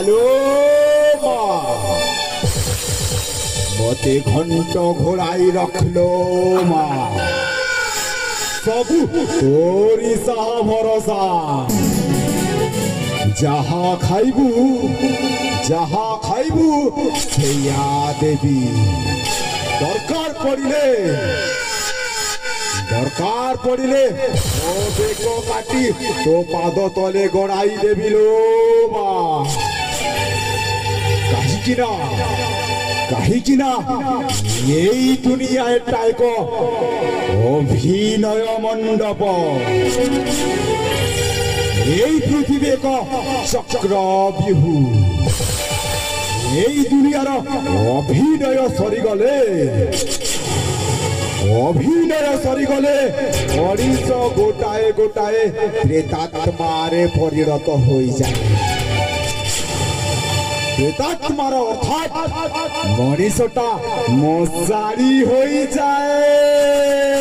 আলো মা মতে ঘন্ট ঘোড়াই রাখলো মা সবু তোরি সাহা ভরসা যাহা খাইবু সেইয়া দেবী দরকার পড়িলে ও বেক কাটি তো পাদ তলে গড়াই দেবি লো মা কাহিকি না এই দুনিয়ায় টাইক অভিনয় মণ্ডপ এই পৃথিবী এক চক্র বিহু এই দুনিয়ার অভিনয় সরিগলে মଣିষ গোটাଏ প্রেতাত্মারে পরিণত হয়ে যায় প্রেতাত্মার অর্থাৎ মଣିষটা মশারি হয়ে যায়